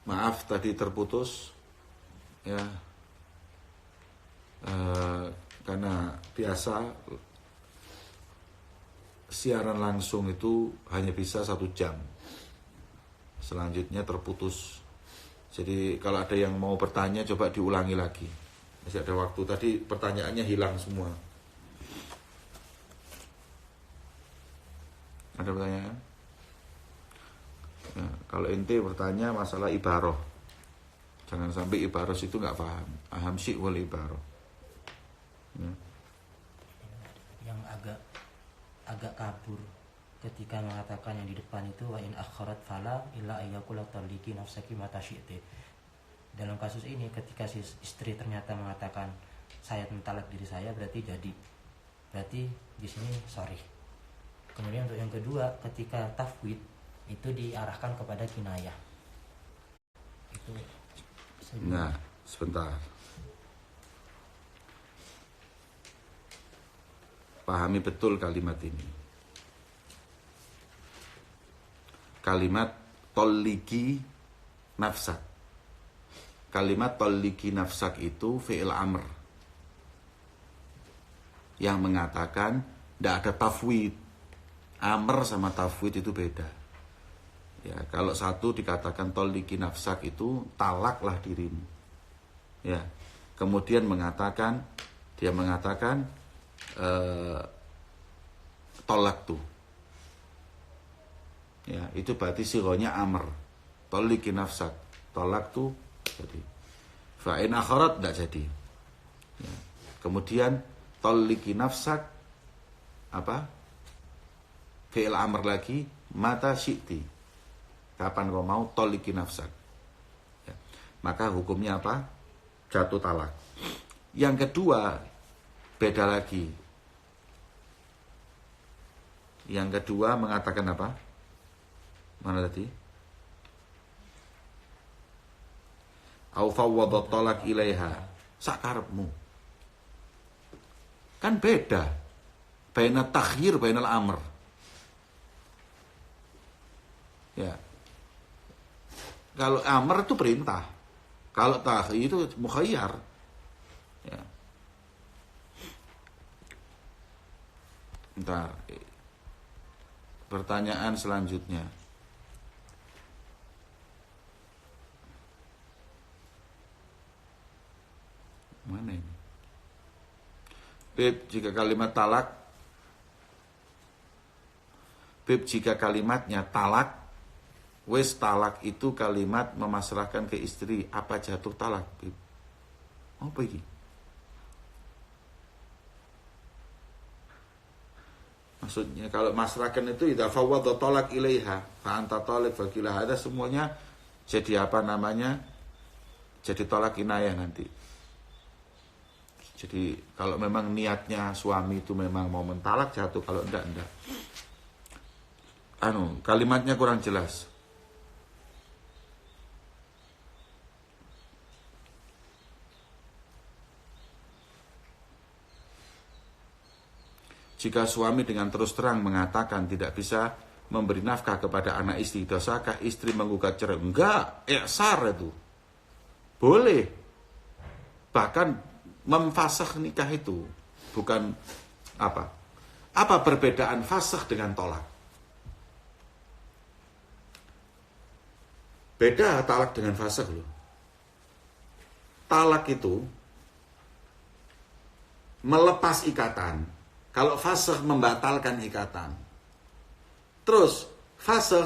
Maaf tadi terputus ya, karena biasa siaran langsung itu hanya bisa 1 jam, selanjutnya terputus. Jadi kalau ada yang mau bertanya coba diulangi lagi, masih ada waktu. Tadi pertanyaannya hilang semua. Ada pertanyaan? Ya, kalau ente bertanya masalah ibaroh, jangan sampai ibaroh itu nggak paham. Aham syi wal ibaroh. Ya. Yang agak kabur ketika mengatakan yang di depan itu wa in akharat fala illa ayyakula taliki nafsaki mata syi'ti. Dalam kasus ini ketika si istri ternyata mengatakan saya mentalak diri saya, berarti di sini sorry. Kemudian untuk yang kedua, ketika tafwid itu diarahkan kepada kinayah. Itu Nah, sebentar. Pahami betul kalimat ini. Kalimat toliki nafsak. Kalimat toliki nafsak itu fi'il amr yang mengatakan tidak ada tafwid. Amr sama tafwid itu beda. Ya, kalau satu dikatakan toliki nafsak itu talaklah dirimu. Ya, kemudian dia mengatakan tolak tuh. Ya, itu berarti sigonya amr. Toliki nafsak, tolak tuh jadi. Fa'in akharat tidak jadi. Ya. Kemudian toliki nafsak apa? Fi'il amr lagi, mata syi'ti. Kapan kau mau toliki nafsak. Ya. Maka hukumnya apa? Jatuh talak. Yang kedua, beda lagi. Yang kedua mengatakan apa? Mana tadi? Au fawwadha talak ilaiha. Sakarepmu. Kan beda. Baina takhyir, bainal amr. Ya. Kalau amr itu perintah. Kalau takhyir itu mukhayyar. Ya. Bentar. Pertanyaan selanjutnya. Mana ini? Beb, jika kalimat talak. Beb, jika kalimatnya talak. Wes talak itu kalimat memasrahkan ke istri. Apa jatuh talak, Beb? Apa ini? Maksudnya kalau masrahkan itu idza fawwadha talak ilaiha fa anta talaq fakilah, ada semuanya jadi apa namanya? Jadi talak inayah nanti. Jadi kalau memang niatnya suami itu memang mau mentalak jatuh, kalau enggak. Kalimatnya kurang jelas. Jika suami dengan terus terang mengatakan tidak bisa memberi nafkah kepada anak istri, dosakah istri menggugat cerai? Enggak, ihsar itu. Boleh. Bahkan memfasakh nikah itu bukan apa? Apa perbedaan fasakh dengan tolak? Beda talak dengan fasakh loh. Talak itu melepas ikatan. Kalau fasakh membatalkan ikatan. Terus fasakh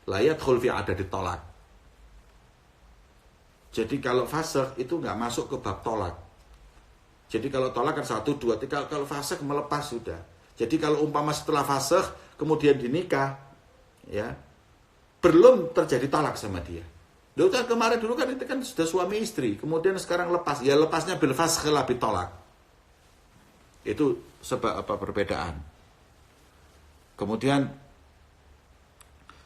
la yadkhul fi adad tolak. Jadi kalau fasakh itu nggak masuk ke bab tolak. Jadi kalau tolak kan 1, 2, 3. Kalau fasakh melepas sudah. Jadi kalau umpama setelah fasakh kemudian dinikah, ya belum terjadi talak sama dia. Dulu kan kemarin dulu kan itu kan sudah suami istri, kemudian sekarang lepas. Ya lepasnya bil fasakh la bi tolak. Itu sebab apa perbedaan. Kemudian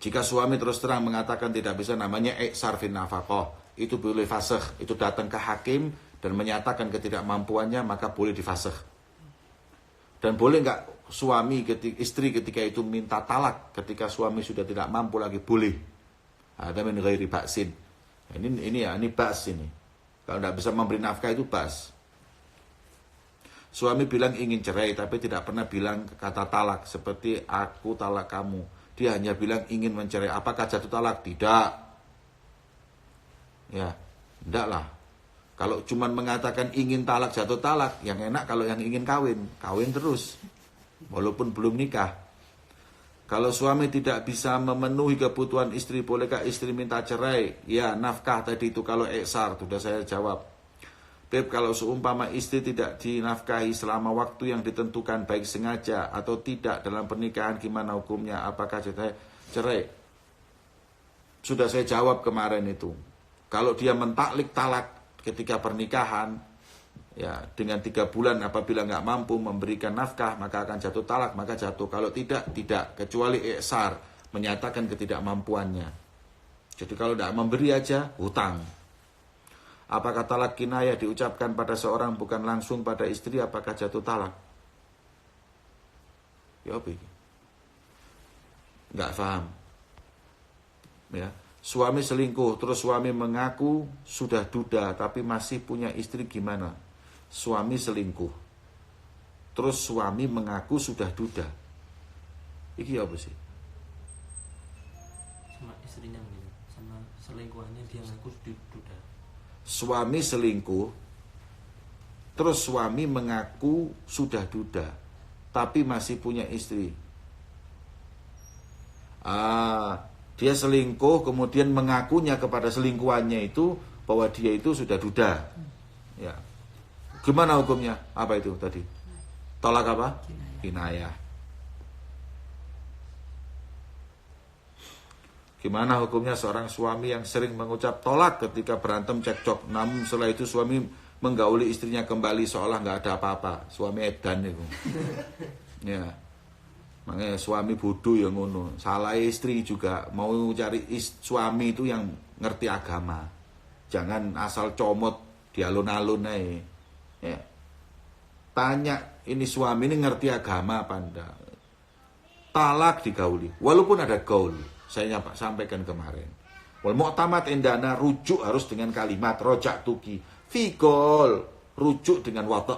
jika suami terus terang mengatakan tidak bisa, namanya iksar fin nafaqah, itu boleh fasakh, itu datang ke hakim dan menyatakan ketidakmampuannya, maka boleh difasakh. Dan boleh enggak istri ketika itu minta talak ketika suami sudah tidak mampu lagi, boleh. Ada min ghairi ba'sin. Ini bas ini. Kalau tidak bisa memberi nafkah itu bas. Suami bilang ingin cerai tapi tidak pernah bilang kata talak seperti aku talak kamu. Dia hanya bilang ingin mencerai. Apakah jatuh talak? Tidak. Ya, tidak lah. Kalau cuma mengatakan ingin talak jatuh talak, yang enak kalau yang ingin kawin terus. Walaupun belum nikah. Kalau suami tidak bisa memenuhi kebutuhan istri, bolehkah istri minta cerai? Ya, nafkah tadi itu kalau iksar, sudah saya jawab. Beb, kalau seumpama istri tidak dinafkahi selama waktu yang ditentukan, baik sengaja atau tidak dalam pernikahan, gimana hukumnya? Apakah cerai? Sudah saya jawab kemarin itu. Kalau dia mentaklik talak ketika pernikahan, ya dengan 3 bulan apabila nggak mampu memberikan nafkah, maka akan jatuh talak, maka jatuh. Kalau tidak. Kecuali iksar, menyatakan ketidakmampuannya. Jadi kalau tidak memberi aja, hutang. Apakah talak kinayah diucapkan pada seorang bukan langsung pada istri, apakah jatuh talak? Ya, nggak paham. Ya, suami selingkuh, terus suami mengaku sudah duda, tapi masih punya istri, gimana? Suami selingkuh, terus suami mengaku sudah duda. Iki apa sih? Sama istrinya gitu, sama selingkuhannya dia ngaku duda. Suami selingkuh, terus suami mengaku sudah duda, tapi masih punya istri. Dia selingkuh, kemudian mengakunya kepada selingkuhannya itu bahwa dia itu sudah duda. Ya, gimana hukumnya? Apa itu tadi? Tolak apa? Kinayah. Gimana hukumnya seorang suami yang sering mengucap tolak ketika berantem cekcok, namun setelah itu suami menggauli istrinya kembali seolah nggak ada apa-apa. Suami edan itu. Ya. Makanya suami bodoh yang ngono. Salah istri juga, mau cari suami itu yang ngerti agama. Jangan asal comot di alun-alun aja. Ya. Tanya ini suami ini ngerti agama apa enggak? Talak digauli, walaupun ada gaul. Saya sampaikan kemarin. Wal mu'tamad indana, rujuk harus dengan kalimat rojak tuki. Figol, rujuk dengan watak.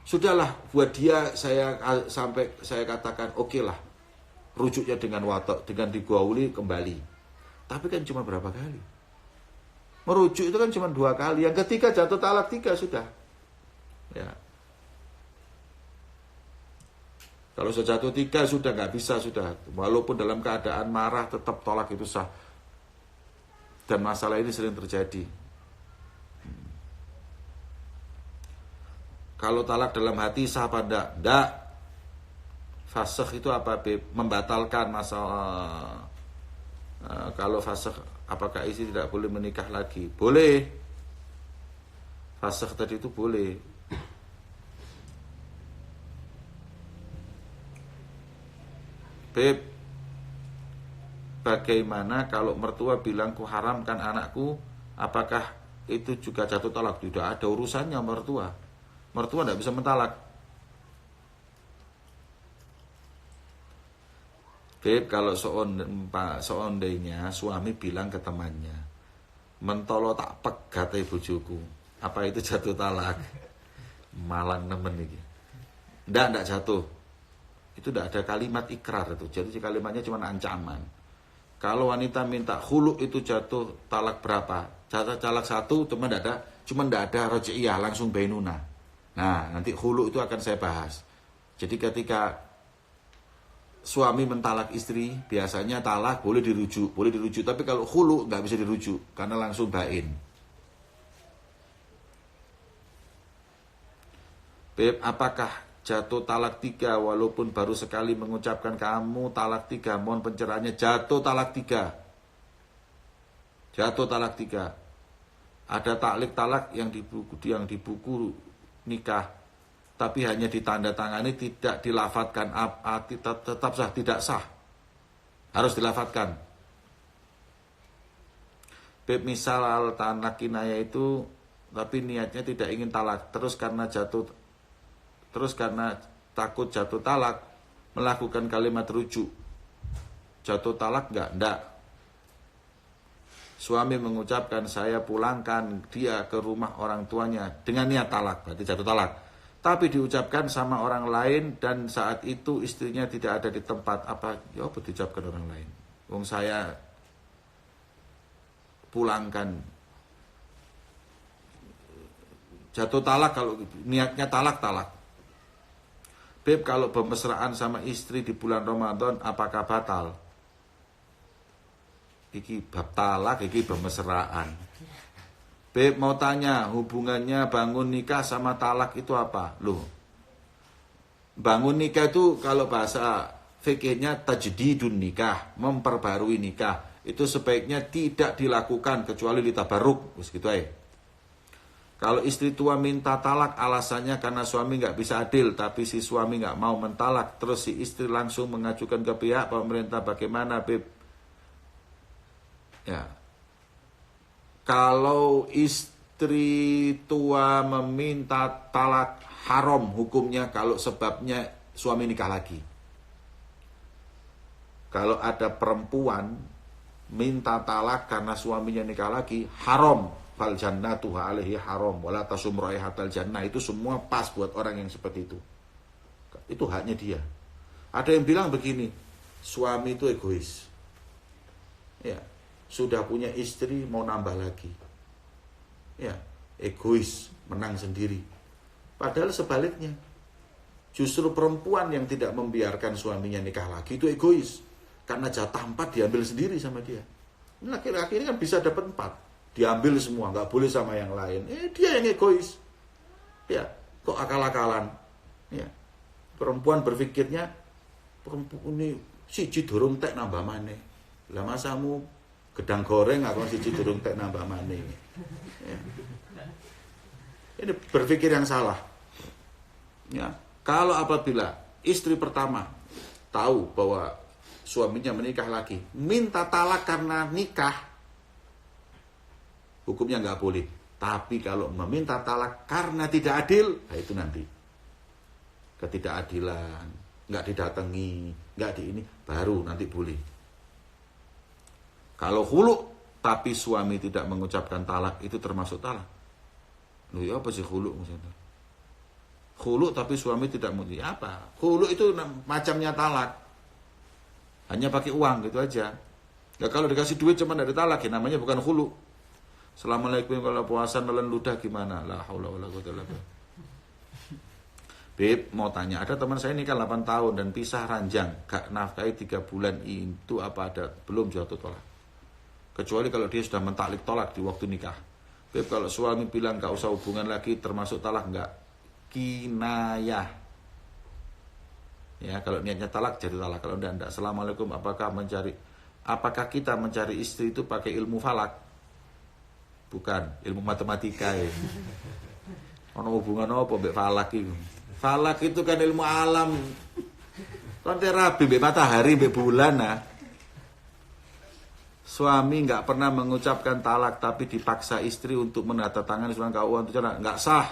Sudahlah, buat dia saya katakan oke lah. Rujuknya dengan watak, dengan digauli kembali. Tapi kan cuma berapa kali? Merujuk itu kan cuma 2 kali. Yang ketiga jatuh talak 3 sudah. Ya. Kalau sudah jatuh 3 sudah nggak bisa sudah. Walaupun dalam keadaan marah tetap tolak itu sah. Dan masalah ini sering terjadi. Kalau talak dalam hati sah apa enggak? Enggak. Fasakh itu apa? Membatalkan masalah. Kalau fasakh, apakah istri tidak boleh menikah lagi? Boleh. Fasakh tadi itu boleh. Beb, bagaimana kalau mertua bilang ku haramkan anakku, apakah itu juga jatuh talak? Tidak ada urusannya mertua. Mertua tidak bisa mentalak. Beb, kalau seondainya suami bilang ke temannya, mentolo tak pegat bojoku, apa itu jatuh talak? Malang nemen ini. Tidak jatuh. Itu tidak ada kalimat ikrar itu. Jadi kalimatnya cuma ancaman. Kalau wanita minta khulu itu jatuh talak berapa? Jatuh talak 1 cuma tidak ada roj'iyah, langsung bainuna. Nah, nanti khulu itu akan saya bahas. Jadi ketika suami mentalak istri, biasanya talak boleh dirujuk. Tapi kalau khulu nggak bisa dirujuk karena langsung bain. Beb, apakah jatuh talak 3 walaupun baru sekali mengucapkan kamu talak 3, mohon pencerahannya? Jatuh talak 3. Jatuh talak 3. Ada taklik talak yang di buku nikah, tapi hanya ditandatangani, tidak dilafatkan. Tetap sah, tidak sah. Harus dilafatkan. Beb, misal talak kinayah itu tapi niatnya tidak ingin talak, terus karena takut jatuh talak melakukan kalimat rujuk, jatuh talak enggak? suami mengucapkan saya pulangkan dia ke rumah orang tuanya dengan niat talak, berarti jatuh talak. Tapi diucapkan sama orang lain dan saat itu istrinya tidak ada di tempat, apa? Ya apa diucapkan orang lain? Wong saya pulangkan. Jatuh talak kalau niatnya talak. Beb, kalau bermesraan sama istri di bulan Ramadan apakah batal? Iki bab talak, iki bermesraan. Beb mau tanya, hubungannya bangun nikah sama talak itu apa? Loh, bangun nikah itu kalau bahasa fikihnya tajdidun nikah, memperbarui nikah. Itu sebaiknya tidak dilakukan kecuali litabarruk, gitu aja. Kalau istri tua minta talak alasannya karena suami nggak bisa adil, tapi si suami nggak mau mentalak, terus si istri langsung mengajukan ke pihak pemerintah, bagaimana, Beb? Ya, kalau istri tua meminta talak haram hukumnya kalau sebabnya suami nikah lagi. Kalau ada perempuan minta talak karena suaminya nikah lagi, haram. Fal jannatu alaihi haram wala tasum raihatal jannah, itu semua pas buat orang yang seperti itu. Itu haknya dia. Ada yang bilang begini, suami itu egois. Ya, sudah punya istri mau nambah lagi. Ya, egois, menang sendiri. Padahal sebaliknya. Justru perempuan yang tidak membiarkan suaminya nikah lagi itu egois. Karena jatah 4 diambil sendiri sama dia. Laki-laki ini kan bisa dapat 4. Diambil semua, nggak boleh sama yang lain. Dia yang egois. Ya, kok akal-akalan. Ya. Perempuan berpikirnya, perempuan ini siji durung tek nambah maneh. Lah masamu gedang goreng atau siji durung tek nambah maneh. Ya. Ini berpikir yang salah. Ya. Kalau apabila istri pertama tahu bahwa suaminya menikah lagi, minta talak karena nikah, hukumnya nggak boleh. Tapi kalau meminta talak karena tidak adil, nah itu nanti ketidakadilan, nggak didatangi, nggak di ini, baru nanti boleh. Kalau khulu tapi suami tidak mengucapkan talak, itu termasuk talak. Loh ya apa sih khulu maksudnya? Khulu tapi suami tidak mengucapkan apa? Khulu itu macamnya talak, hanya pakai uang gitu aja. Ya kalau dikasih duit cuma dari talak, ya namanya bukan khulu. Assalamualaikum, kalau puasa nelen ludah gimana? La haula wala quwwata illa billah. Beb, mau tanya, ada teman saya nikah 8 tahun dan pisah ranjang, gak nafkahi 3 bulan, itu apa ada? Belum jatuh tolak. Kecuali kalau dia sudah mentaklik tolak di waktu nikah. Beb, kalau suami bilang gak usah hubungan lagi, termasuk talak enggak? Kinayah. Ya, kalau niatnya talak jadi talak, kalau enggak. Assalamualaikum, apakah kita mencari istri itu pakai ilmu falak? Bukan, ilmu matematika ya. Ono hubungan apa mbek falak itu? Falak itu kan ilmu alam. Kan terapi mbek matahari, mbek bulan nah. Suami enggak pernah mengucapkan talak tapi dipaksa istri untuk menandatangani surat keuangan itu enggak sah.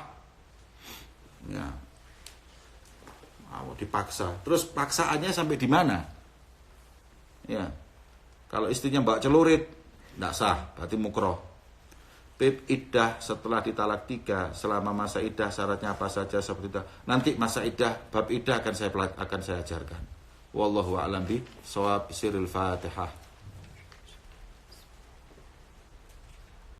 Ya. Dipaksa. Terus paksaannya sampai di mana? Ya. Kalau istrinya mbak celurit, enggak sah, berarti mukroh. Beb, iddah setelah ditalak 3, selama masa iddah syaratnya apa saja seperti itu. Nanti masa iddah, bab iddah akan saya ajarkan. Wallahu a'lam bi shawab, sirrul Fatihah.